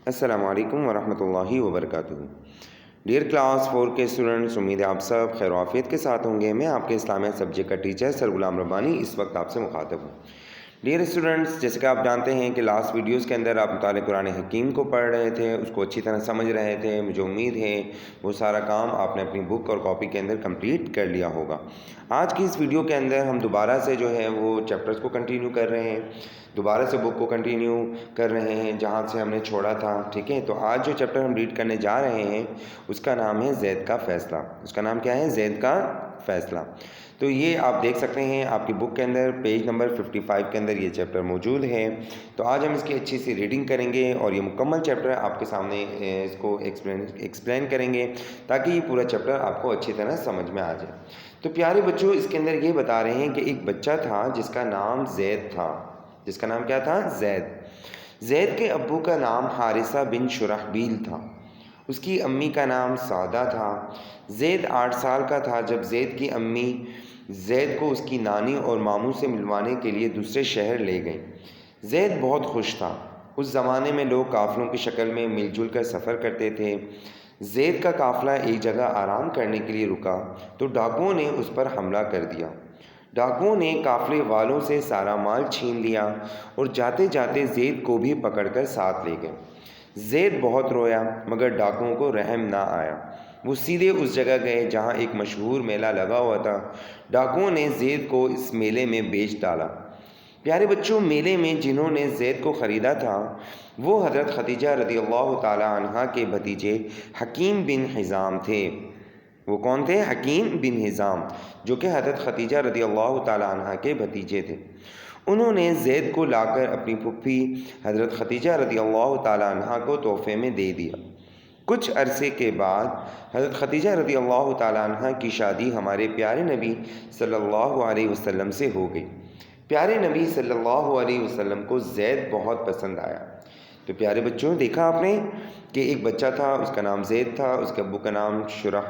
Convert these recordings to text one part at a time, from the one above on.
السلام علیکم ورحمۃ اللہ وبرکاتہ۔ ڈیئر کلاس 4 کے اسٹوڈنٹس، امید ہے آپ سب خیر و عافیت کے ساتھ ہوں گے۔ میں آپ کے اسلامیہ سبجیکٹ کا ٹیچر سر غلام ربانی اس وقت آپ سے مخاطب ہوں۔ ڈیئر اسٹوڈنٹس، جیسے کہ آپ جانتے ہیں کہ لاسٹ ویڈیوز کے اندر آپ مطالعہ قرآن حکیم کو پڑھ رہے تھے، اس کو اچھی طرح سمجھ رہے تھے۔ مجھے امید ہے وہ سارا کام آپ نے اپنی بک اور کاپی کے اندر کمپلیٹ کر لیا ہوگا۔ آج کی اس ویڈیو کے اندر ہم دوبارہ سے جو ہے وہ چیپٹرز کو کنٹینیو کر رہے ہیں، دوبارہ سے بک کو کنٹینیو کر رہے ہیں جہاں سے ہم نے چھوڑا تھا، ٹھیک ہے۔ تو آج جو چیپٹر ہم ریڈ کرنے جا رہے ہیں اس کا نام ہے زید کا فیصلہ۔ اس کا نام کیا ہے؟ زید کا فیصلہ۔ تو یہ آپ دیکھ سکتے ہیں آپ کی بک کے اندر پیج نمبر 55 کے اندر یہ چیپٹر موجود ہے۔ تو آج ہم اس کی اچھی سی ریڈنگ کریں گے اور یہ مکمل چیپٹر آپ کے سامنے اس کو ایکسپلین کریں گے تاکہ یہ پورا چیپٹر آپ کو اچھی طرح سمجھ میں آ جائے۔ تو پیارے بچوں، اس کے اندر یہ بتا رہے ہیں کہ ایک بچہ تھا جس کا نام زید تھا۔ جس کا نام کیا تھا؟ زید۔ زید کے ابو کا نام حارثہ بن شرحبیل تھا، اس کی امی کا نام سعدہ تھا۔ زید 8 سال کا تھا جب زید کی امی زید کو اس کی نانی اور ماموں سے ملوانے کے لیے دوسرے شہر لے گئیں۔ زید بہت خوش تھا۔ اس زمانے میں لوگ قافلوں کی شکل میں مل جل کر سفر کرتے تھے۔ زید کا قافلہ ایک جگہ آرام کرنے کے لیے رکا تو ڈاکوؤں نے اس پر حملہ کر دیا۔ ڈاکوؤں نے قافلے والوں سے سارا مال چھین لیا اور جاتے جاتے زید کو بھی پکڑ کر ساتھ لے گئے۔ زید بہت رویا مگر ڈاکوؤں کو رحم نہ آیا۔ وہ سیدھے اس جگہ گئے جہاں ایک مشہور میلہ لگا ہوا تھا۔ ڈاکوؤں نے زید کو اس میلے میں بیچ ڈالا۔ پیارے بچوں، میلے میں جنہوں نے زید کو خریدا تھا وہ حضرت خدیجہ رضی اللہ تعالی عنہا کے بھتیجے حکیم بن حزام تھے۔ وہ کون تھے؟ حکیم بن حزام، جو کہ حضرت خدیجہ رضی اللہ تعالی عنہا کے بھتیجے تھے۔ انہوں نے زید کو لا کر اپنی پھپھی حضرت خدیجہ رضی اللہ تعالی عنہا کو تحفے میں دے دیا۔ کچھ عرصے کے بعد حضرت خدیجہ رضی اللہ تعالی عنہا کی شادی ہمارے پیارے نبی صلی اللہ علیہ وسلم سے ہو گئی۔ پیارے نبی صلی اللہ علیہ وسلم کو زید بہت پسند آیا۔ تو پیارے بچوں، دیکھا آپ نے کہ ایک بچہ تھا، اس کا نام زید تھا، اس کے ابو کا نام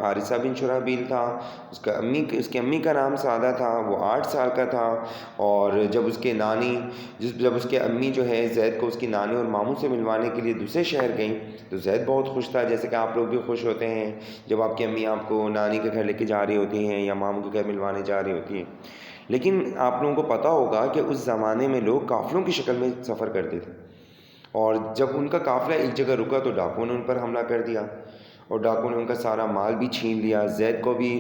حارثہ بن شرحبیل تھا، اس کی امی کا نام سعدہ تھا، وہ 8 سال کا تھا۔ اور جب اس کے امی جو ہے زید کو اس کی نانی اور ماموں سے ملوانے کے لیے دوسرے شہر گئیں تو زید بہت خوش تھا، جیسے کہ آپ لوگ بھی خوش ہوتے ہیں جب آپ کی امی آپ کو نانی کے گھر لے کے جا رہی ہوتی ہیں یا ماموں کے گھر ملوانے جا رہی ہوتی ہیں۔ لیکن آپ لوگوں کو پتہ ہوگا کہ اس زمانے میں لوگ قافلوں کی شکل میں سفر کرتے تھے، اور جب ان کا قافلہ ایک جگہ رکا تو ڈاکوؤں نے ان پر حملہ کر دیا اور ڈاکوؤں نے ان کا سارا مال بھی چھین لیا۔ زید کو بھی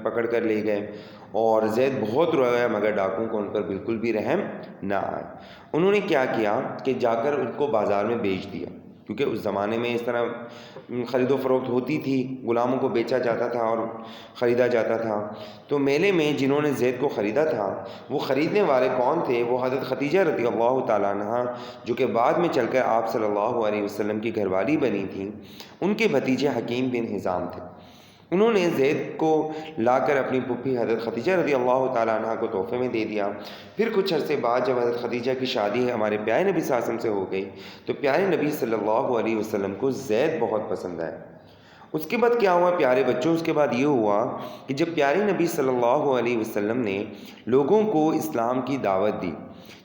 پکڑ کر لے گئے اور زید بہت رویا مگر ڈاکوؤں کو ان پر بالکل بھی رحم نہ آیا۔ انہوں نے کیا کیا کہ جا کر ان کو بازار میں بیچ دیا، کیونکہ اس زمانے میں اس طرح خرید و فروخت ہوتی تھی، غلاموں کو بیچا جاتا تھا اور خریدا جاتا تھا۔ تو میلے میں جنہوں نے زید کو خریدا تھا وہ خریدنے والے کون تھے؟ وہ حضرت خدیجہ رضی اللہ تعالیٰ عنہ، جو کہ بعد میں چل کر آپ صلی اللہ علیہ وسلم کی گھر والی بنی تھیں، ان کے بھتیجے حکیم بن حزام تھے۔ انہوں نے زید کو لا کر اپنی پھپھی حضرت خدیجہ رضی اللہ تعالیٰ عنہ کو تحفے میں دے دیا۔ پھر کچھ عرصے بعد جب حضرت خدیجہ کی شادی ہمارے پیارے نبی صلی اللہ علیہ وسلم سے ہو گئی تو پیارے نبی صلی اللہ علیہ وسلم کو زید بہت پسند آیا۔ اس کے بعد کیا ہوا پیارے بچوں؟ اس کے بعد یہ ہوا کہ جب پیارے نبی صلی اللہ علیہ وسلم نے لوگوں کو اسلام کی دعوت دی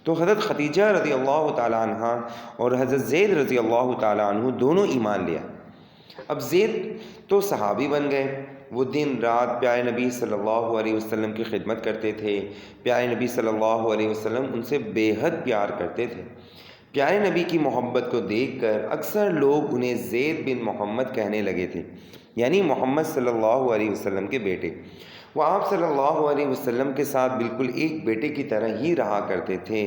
تو حضرت خدیجہ رضی اللہ تعالیٰ عنہ اور حضرت زید رضی اللہ تعالیٰ عنہ دونوں ایمان لیا۔ اب زید تو صحابی بن گئے، وہ دن رات پیارے نبی صلی اللہ علیہ وسلم کی خدمت کرتے تھے۔ پیارے نبی صلی اللہ علیہ وسلم ان سے بے حد پیار کرتے تھے۔ پیارے نبی کی محبت کو دیکھ کر اکثر لوگ انہیں زید بن محمد کہنے لگے تھے، یعنی محمد صلی اللہ علیہ وسلم کے بیٹے۔ وہ آپ صلی اللہ علیہ وسلم کے ساتھ بالکل ایک بیٹے کی طرح ہی رہا کرتے تھے۔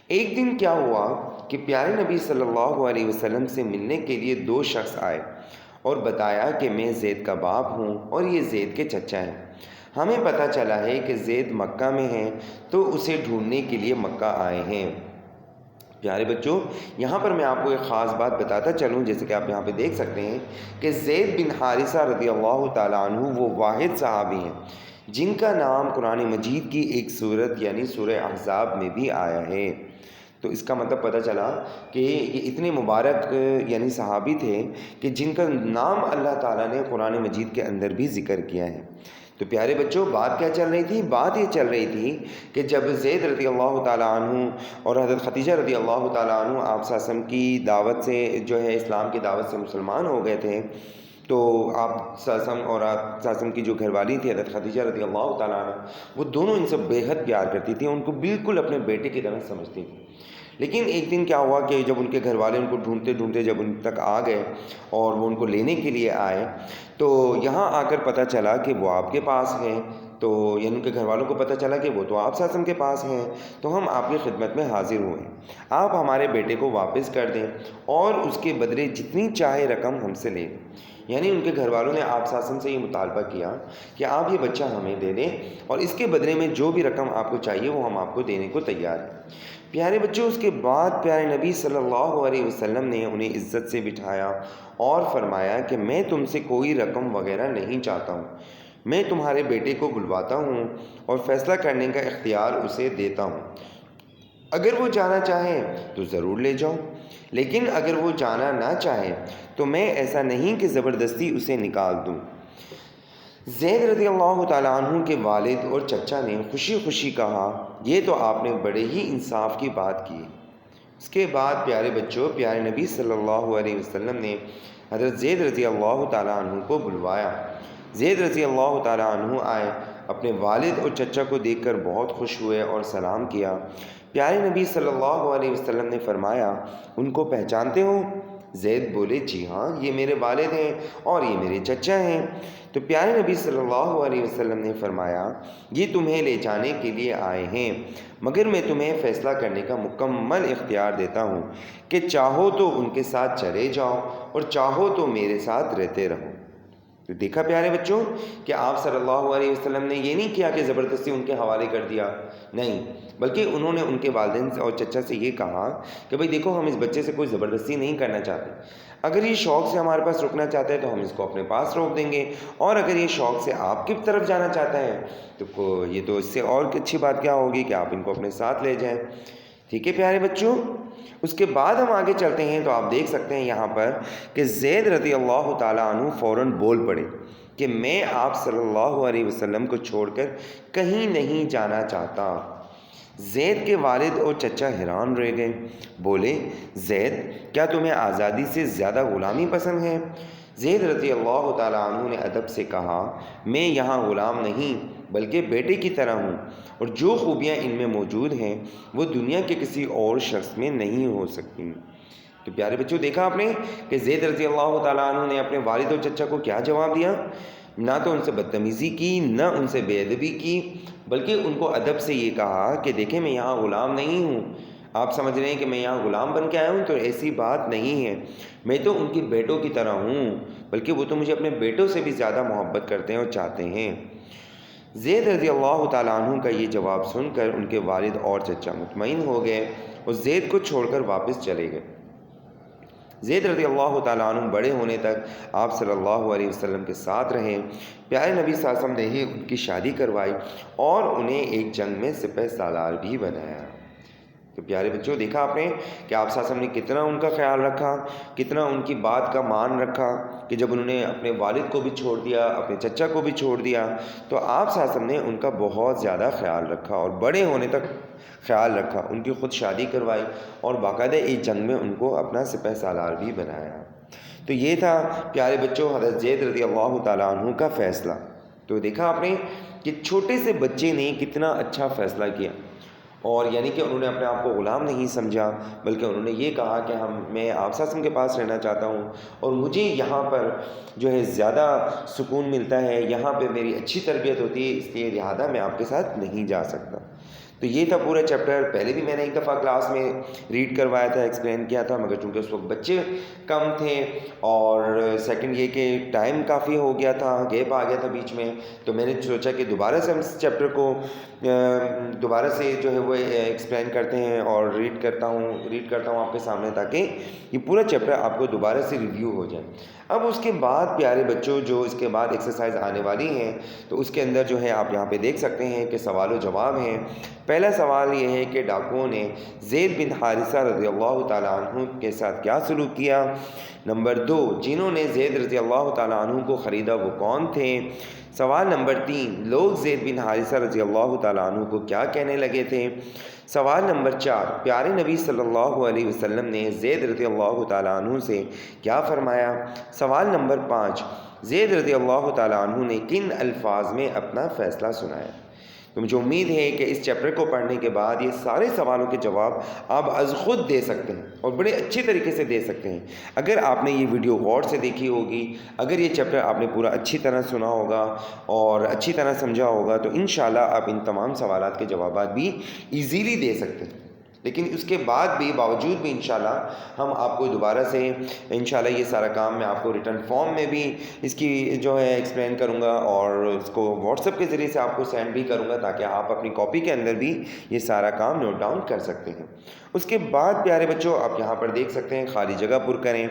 ایک دن کیا ہوا کہ پیارے نبی صلی اللہ علیہ وسلم سے ملنے کے لیے 2 شخص آئے اور بتایا کہ میں زید کا باپ ہوں اور یہ زید کے چچا ہیں۔ ہمیں پتہ چلا ہے کہ زید مکہ میں ہیں تو اسے ڈھونڈنے کے لیے مکہ آئے ہیں۔ پیارے بچوں، یہاں پر میں آپ کو ایک خاص بات بتاتا چلوں، جیسے کہ آپ یہاں پہ دیکھ سکتے ہیں کہ زید بن حارثہ رضی اللہ تعالیٰ عنہ وہ واحد صحابی ہیں جن کا نام قرآن مجید کی ایک سورت یعنی سورہ احزاب میں بھی آیا ہے۔ تو اس کا مطلب پتہ چلا کہ یہ اتنے مبارک یعنی صحابی تھے کہ جن کا نام اللہ تعالیٰ نے قرآن مجید کے اندر بھی ذکر کیا ہے۔ تو پیارے بچوں بات کیا چل رہی تھی؟ بات یہ چل رہی تھی کہ جب زید رضی اللہ تعالیٰ عنہ اور حضرت خدیجہ رضی اللہ تعالیٰ عنہ آپ صلی اللہ علیہ وسلم کی دعوت سے جو ہے اسلام کی دعوت سے مسلمان ہو گئے تھے، تو آپ صلی اللہ علیہ وسلم اور آپ صلی اللہ علیہ وسلم کی جو گھر والی تھی حضرت خدیجہ رضی اللہ تعالیٰ عنہ، وہ دونوں ان سے بے حد پیار کرتی تھیں، ان کو بالکل اپنے بیٹے کی طرح سمجھتی تھیں۔ لیکن ایک دن کیا ہوا کہ جب ان کے گھر والے ان کو ڈھونڈتے ڈھونڈتے جب ان تک آ گئے اور وہ ان کو لینے کے لیے آئے، تو یہاں آ کر پتہ چلا کہ وہ آپ کے پاس ہیں، تو یعنی ان کے گھر والوں کو پتہ چلا کہ وہ تو آپ صلی اللہ علیہ وسلم کے پاس ہیں، تو ہم آپ کی خدمت میں حاضر ہوئے ہیں، آپ ہمارے بیٹے کو واپس کر دیں اور اس کے بدلے جتنی چاہے رقم ہم سے لیں۔ یعنی ان کے گھر والوں نے آپ صلی اللہ علیہ وسلم سے یہ مطالبہ کیا کہ آپ یہ بچہ ہمیں دے دیں اور اس کے بدلے میں جو بھی رقم آپ کو چاہیے وہ ہم آپ کو دینے کو تیار ہیں۔ پیارے بچوں، اس کے بعد پیارے نبی صلی اللہ علیہ وسلم نے انہیں عزت سے بٹھایا اور فرمایا کہ میں تم سے کوئی رقم وغیرہ نہیں چاہتا ہوں، میں تمہارے بیٹے کو بلواتا ہوں اور فیصلہ کرنے کا اختیار اسے دیتا ہوں، اگر وہ جانا چاہے تو ضرور لے جاؤ، لیکن اگر وہ جانا نہ چاہے تو میں ایسا نہیں کہ زبردستی اسے نکال دوں۔ زید رضی اللہ تعالیٰ عنہ کے والد اور چچا نے خوشی خوشی کہا، یہ تو آپ نے بڑے ہی انصاف کی بات کی۔ اس کے بعد پیارے بچوں، پیارے نبی صلی اللہ علیہ وسلم نے حضرت زید رضی اللہ تعالیٰ عنہ کو بلوایا۔ زید رضی اللہ تعالیٰ عنہ آئے، اپنے والد اور چچا کو دیکھ کر بہت خوش ہوئے اور سلام کیا۔ پیارے نبی صلی اللہ علیہ وسلم نے فرمایا، ان کو پہچانتے ہو؟ زید بولے، جی ہاں، یہ میرے والد ہیں اور یہ میرے چچا ہیں۔ تو پیارے نبی صلی اللہ علیہ وسلم نے فرمایا، یہ تمہیں لے جانے کے لیے آئے ہیں، مگر میں تمہیں فیصلہ کرنے کا مکمل اختیار دیتا ہوں کہ چاہو تو ان کے ساتھ چلے جاؤ اور چاہو تو میرے ساتھ رہتے رہو۔ تو دیکھا پیارے بچوں کہ آپ صلی اللہ علیہ وسلم نے یہ نہیں کیا کہ زبردستی ان کے حوالے کر دیا، نہیں، بلکہ انہوں نے ان کے والدین اور چچا سے یہ کہا کہ بھئی دیکھو، ہم اس بچے سے کوئی زبردستی نہیں کرنا چاہتے، اگر یہ شوق سے ہمارے پاس رکنا چاہتا ہے تو ہم اس کو اپنے پاس روک دیں گے، اور اگر یہ شوق سے آپ کی طرف جانا چاہتا ہے تو یہ تو اس سے اور اچھی بات کیا ہوگی کہ آپ ان کو اپنے ساتھ لے جائیں۔ ٹھیک ہے پیارے بچوں، اس کے بعد ہم آگے چلتے ہیں تو آپ دیکھ سکتے ہیں یہاں پر کہ زید رضی اللہ تعالیٰ عنہ فوراً بول پڑے کہ میں آپ صلی اللہ علیہ وسلم کو چھوڑ کر کہیں نہیں جانا چاہتا۔ زید کے والد اور چچا حیران رہ گئے، بولے، زید، کیا تمہیں آزادی سے زیادہ غلامی پسند ہے؟ زید رضی اللہ تعالیٰ عنہ نے ادب سے کہا، میں یہاں غلام نہیں بلکہ بیٹے کی طرح ہوں، اور جو خوبیاں ان میں موجود ہیں وہ دنیا کے کسی اور شخص میں نہیں ہو سکتی۔ تو پیارے بچوں، دیکھا آپ نے کہ زید رضی اللہ تعالیٰ عنہ نے اپنے والد اور چچا کو کیا جواب دیا؟ نہ تو ان سے بدتمیزی کی، نہ ان سے بے ادبی کی، بلکہ ان کو ادب سے یہ کہا کہ دیکھیں، میں یہاں غلام نہیں ہوں، آپ سمجھ رہے ہیں کہ میں یہاں غلام بن کے آیا ہوں، تو ایسی بات نہیں ہے، میں تو ان کے بیٹوں کی طرح ہوں، بلکہ وہ تو مجھے اپنے بیٹوں سے بھی زیادہ محبت کرتے ہیں اور چاہتے ہیں۔ زید رضی اللہ تعالیٰ عنہ کا یہ جواب سن کر ان کے والد اور چچا مطمئن ہو گئے اور زید کو چھوڑ کر واپس چلے گئے۔ زید رضی اللہ تعالیٰ عنہ بڑے ہونے تک آپ صلی اللہ علیہ وسلم کے ساتھ رہے۔ پیارے نبی صلی اللہ علیہ وسلم نے ہی ان کی شادی کروائی اور انہیں ایک جنگ میں سپہ سالار بھی بنایا۔ تو پیارے بچوں، دیکھا آپ نے کہ آپ صلی اللہ علیہ وسلم نے کتنا ان کا خیال رکھا، کتنا ان کی بات کا مان رکھا، کہ جب انہوں نے اپنے والد کو بھی چھوڑ دیا، اپنے چچا کو بھی چھوڑ دیا، تو آپ صلی اللہ علیہ وسلم نے ان کا بہت زیادہ خیال رکھا اور بڑے ہونے تک خیال رکھا، ان کی خود شادی کروائی اور باقاعدہ ایک جنگ میں ان کو اپنا سپہ سالار بھی بنایا۔ تو یہ تھا پیارے بچوں حضرت زید رضی اللہ تعالیٰ عنہ کا فیصلہ۔ تو دیکھا آپ نے کہ چھوٹے سے بچے نے کتنا اچھا فیصلہ کیا، اور یعنی کہ انہوں نے اپنے آپ کو غلام نہیں سمجھا، بلکہ انہوں نے یہ کہا کہ میں آپ صلی اللہ علیہ وسلم کے پاس رہنا چاہتا ہوں، اور مجھے یہاں پر جو ہے زیادہ سکون ملتا ہے، یہاں پہ میری اچھی تربیت ہوتی ہے، اس لیے لہٰذا میں آپ کے ساتھ نہیں جا سکتا۔ تو یہ تھا پورا چیپٹر۔ پہلے بھی میں نے ایک دفعہ کلاس میں ریڈ کروایا تھا، ایکسپلین کیا تھا، مگر چونکہ اس وقت بچے کم تھے اور سیکنڈ یہ کہ ٹائم کافی ہو گیا تھا، گیپ آ گیا تھا بیچ میں، تو میں نے سوچا کہ دوبارہ سے ہم اس چیپٹر کو دوبارہ سے جو ہے وہ ایکسپلین کرتے ہیں اور ریڈ کرتا ہوں آپ کے سامنے، تاکہ یہ پورا چیپٹر آپ کو دوبارہ سے ریویو ہو جائے۔ اب اس کے بعد پیارے بچوں، جو اس کے بعد ایکسرسائز آنے والی ہیں، تو اس کے اندر جو ہے آپ یہاں پہ دیکھ سکتے ہیں کہ سوال و جواب ہیں۔ پہلا سوال یہ ہے کہ ڈاکوؤں نے زید بن حارثہ رضی اللہ تعالیٰ عنہ کے ساتھ کیا سلوک کیا؟ نمبر 2، جنہوں نے زید رضی اللہ تعالیٰ عنہ کو خریدا وہ کون تھے؟ سوال نمبر 3، لوگ زید بن حارثہ رضی اللہ تعالیٰ عنہ کو کیا کہنے لگے تھے؟ سوال نمبر 4، پیارے نبی صلی اللہ علیہ وسلم نے زید رضی اللہ تعالیٰ عنہ سے کیا فرمایا؟ سوال نمبر 5، زید رضی اللہ تعالیٰ عنہ نے کن الفاظ میں اپنا فیصلہ سنایا؟ تو مجھے امید ہے کہ اس چیپٹر کو پڑھنے کے بعد یہ سارے سوالوں کے جواب آپ از خود دے سکتے ہیں اور بڑے اچھے طریقے سے دے سکتے ہیں اگر آپ نے یہ ویڈیو غور سے دیکھی ہوگی، اگر یہ چیپٹر آپ نے پورا اچھی طرح سنا ہوگا اور اچھی طرح سمجھا ہوگا تو انشاءاللہ آپ ان تمام سوالات کے جوابات بھی ایزیلی دے سکتے ہیں۔ لیکن اس کے بعد بھی باوجود بھی انشاءاللہ ہم آپ کو دوبارہ سے انشاءاللہ یہ سارا کام میں آپ کو ریٹن فارم میں بھی اس کی جو ہے ایکسپلین کروں گا اور اس کو واٹس ایپ کے ذریعے سے آپ کو سینڈ بھی کروں گا تاکہ آپ اپنی کاپی کے اندر بھی یہ سارا کام نوٹ ڈاؤن کر سکتے ہیں۔ اس کے بعد پیارے بچوں آپ یہاں پر دیکھ سکتے ہیں خالی جگہ پر کریں۔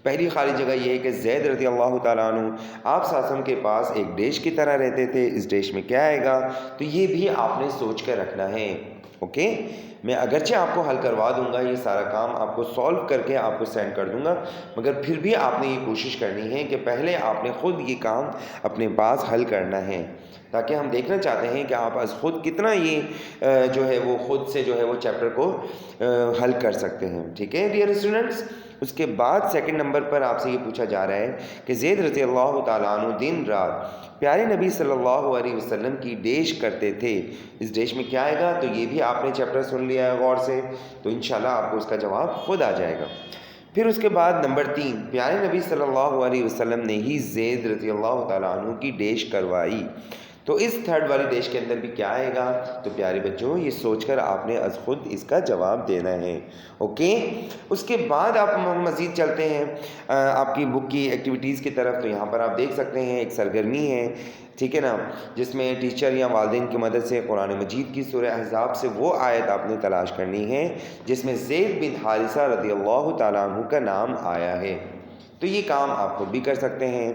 پہلی خالی جگہ یہ ہے کہ زید رضی اللہ تعالیٰ عنہ آپ صلی اللہ علیہ وسلم کے پاس ایک ڈیش کی طرح رہتے تھے، اس ڈیش میں کیا آئے گا؟ تو یہ بھی آپ نے سوچ کر رکھنا ہے۔ اوکے، میں اگرچہ آپ کو حل کروا دوں گا، یہ سارا کام آپ کو سولو کر کے آپ کو سینڈ کر دوں گا، مگر پھر بھی آپ نے یہ کوشش کرنی ہے کہ پہلے آپ نے خود یہ کام اپنے پاس حل کرنا ہے، تاکہ ہم دیکھنا چاہتے ہیں کہ آپ از خود کتنا یہ جو ہے وہ خود سے جو ہے وہ چیپٹر کو حل کر سکتے ہیں۔ ٹھیک ہے ڈیئر اسٹوڈنٹس، اس کے بعد سیکنڈ نمبر پر آپ سے یہ پوچھا جا رہا ہے کہ زید رضی اللہ تعالیٰ عنہ دن رات پیارے نبی صلی اللہ علیہ وسلم کی ڈیش کرتے تھے، اس ڈیش میں کیا آئے گا؟ تو یہ بھی آپ نے چیپٹر سن لیا ہے غور سے، تو انشاءاللہ آپ کو اس کا جواب خود آ جائے گا۔ پھر اس کے بعد نمبر 3، پیارے نبی صلی اللہ علیہ وسلم نے ہی زید رضی اللہ تعالیٰ عنہ کی ڈیش کروائی، تو اس تھرڈ والی ڈیش کے اندر بھی کیا آئے گا؟ تو پیارے بچوں یہ سوچ کر آپ نے از خود اس کا جواب دینا ہے۔ اوکے، اس کے بعد آپ مزید چلتے ہیں آپ کی بک کی ایکٹیویٹیز کی طرف، تو یہاں پر آپ دیکھ سکتے ہیں ایک سرگرمی ہے، ٹھیک ہے نا، جس میں ٹیچر یا والدین کی مدد سے قرآن مجید کی سورہ احزاب سے وہ آیت آپ نے تلاش کرنی ہے جس میں زید بن حارثہ رضی اللہ تعالیٰ عنہ کا نام آیا ہے۔ تو یہ کام آپ خود بھی کر سکتے ہیں،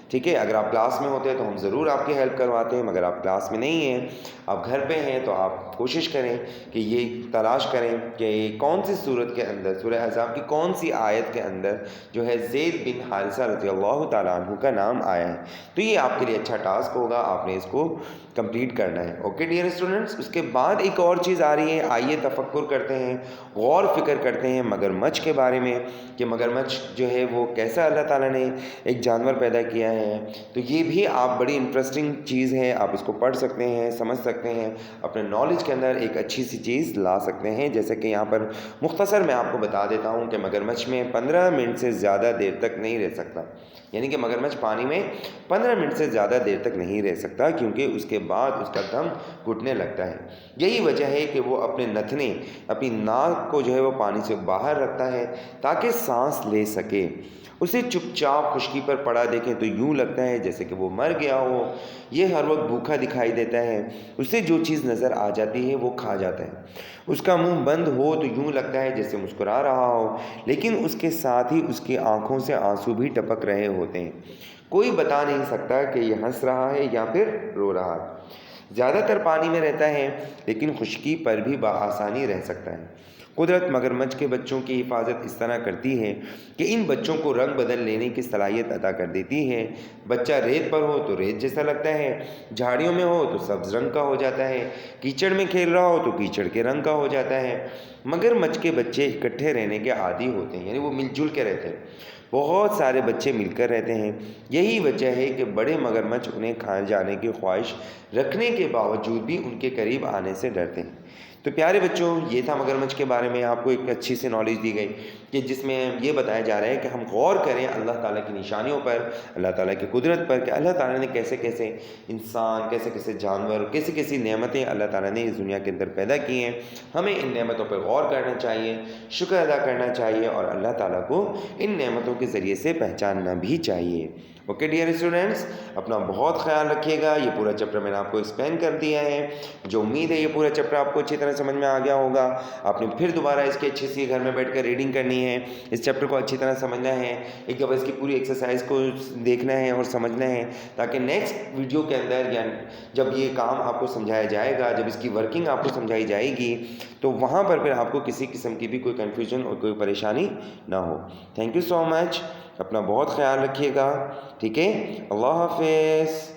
ٹھیک ہے۔ اگر آپ کلاس میں ہوتے تو ہم ضرور آپ کی ہیلپ کرواتے ہیں، مگر آپ کلاس میں نہیں ہیں، آپ گھر پہ ہیں، تو آپ کوشش کریں کہ یہ تلاش کریں کہ کون سی صورت کے اندر، سورہ احزاب کی کون سی آیت کے اندر جو ہے زید بن حارثہ رضی اللہ تعالیٰ عنہ کا نام آیا ہے۔ تو یہ آپ کے لیے اچھا ٹاسک ہوگا، آپ نے اس کو کمپلیٹ کرنا ہے۔ اوکے ڈیئر اسٹوڈنٹس، اس کے بعد ایک اور چیز آ رہی ہے، آئیے تفکر کرتے ہیں، غور فکر کرتے ہیں مگرمچھ کے بارے میں کہ مگرمچھ جو ہے وہ کیسا اللہ تعالیٰ نے ایک جانور پیدا کیا ہے۔ تو یہ بھی آپ بڑی انٹرسٹنگ چیز ہے، آپ اس کو پڑھ سکتے ہیں، سمجھ سکتے ہیں، اپنے نالج کے اندر ایک اچھی سی چیز لا سکتے ہیں۔ جیسے کہ یہاں پر مختصر میں آپ کو بتا دیتا ہوں کہ مگرمچھ میں 15 منٹ سے زیادہ دیر تک نہیں رہ سکتا، یعنی کہ مگرمچھ پانی میں 15 منٹ سے زیادہ دیر تک نہیں رہ سکتا، کیونکہ اس کے بعد اس کا دم گھٹنے لگتا ہے۔ یہی وجہ ہے کہ وہ اپنے نتنے، اپنی ناک کو جو ہے وہ پانی سے باہر رکھتا ہے تاکہ سانس لے سکے۔ اسے چپ چاپ خشکی پر پڑا دیکھیں تو یوں لگتا ہے جیسے کہ وہ مر گیا ہو، یہ ہر وقت بھوکا دکھائی دیتا ہے، اسے جو چیز نظر آ جاتی ہے وہ کھا جاتا ہے۔ اس کا منہ بند ہو تو یوں لگتا ہے جیسے مسکرا رہا ہو، لیکن اس کے ساتھ ہی اس کی آنکھوں سے آنسو بھی ٹپک رہے ہوتے ہیں۔ کوئی بتا نہیں سکتا کہ یہ ہنس رہا ہے یا پھر رو رہا ہے۔ زیادہ تر پانی میں رہتا ہے لیکن خشکی پر بھی بآسانی رہ سکتا ہے۔ قدرت مگرمچھ کے بچوں کی حفاظت اس طرح کرتی ہے کہ ان بچوں کو رنگ بدل لینے کی صلاحیت عطا کر دیتی ہے۔ بچہ ریت پر ہو تو ریت جیسا لگتا ہے، جھاڑیوں میں ہو تو سبز رنگ کا ہو جاتا ہے، کیچڑ میں کھیل رہا ہو تو کیچڑ کے رنگ کا ہو جاتا ہے۔ مگرمچھ کے بچے اکٹھے رہنے کے عادی ہوتے ہیں، یعنی وہ مل جل کے رہتے ہیں، بہت سارے بچے مل کر رہتے ہیں۔ یہی وجہ ہے کہ بڑے مگرمچھ انہیں کھائے جانے کی خواہش رکھنے کے باوجود بھی ان کے قریب آنے سے ڈرتے ہیں۔ تو پیارے بچوں، یہ تھا مگرمچھ کے بارے میں آپ کو ایک اچھی سی نالج دی گئی کہ جس میں یہ بتایا جا رہا ہے کہ ہم غور کریں اللہ تعالیٰ کی نشانیوں پر، اللہ تعالیٰ کی قدرت پر، کہ اللہ تعالیٰ نے کیسے کیسے انسان، کیسے کیسے جانور، کیسی کیسی نعمتیں اللہ تعالیٰ نے اس دنیا کے اندر پیدا کی ہیں۔ ہمیں ان نعمتوں پر غور کرنا چاہیے، شکر ادا کرنا چاہیے اور اللہ تعالیٰ کو ان نعمتوں کے ذریعے سے پہچاننا بھی چاہیے۔ اوکے ڈیئر اسٹوڈنٹس، اپنا بہت خیال رکھیے گا. یہ پورا چیپٹر میں نے آپ کو ایکسپلین کر دیا ہے. جو امید ہے یہ پورا چیپٹر آپ کو اچھی طرح سمجھ میں آ گیا ہوگا. آپ نے پھر دوبارہ اس کی اچھی سی گھر میں بیٹھ کر ریڈنگ کرنی ہے. اس چیپٹر کو اچھی طرح سمجھنا ہے. ایک دفعہ اس کی پوری ایکسرسائز کو دیکھنا ہے اور سمجھنا ہے، تاکہ نیکسٹ ویڈیو کے اندر یا جب یہ کام آپ کو سمجھایا جائے گا، جب اس کی ورکنگ آپ کو سمجھائی جائے گی، تو وہاں پر پھر آپ کو کسی قسم کی بھی کوئی کنفیوژن اور کوئی پریشانی نہ ہو. تھینک یو سو مچ. اپنا بہت خیال رکھیے گا. ٹھیک ہے، اللہ حافظ.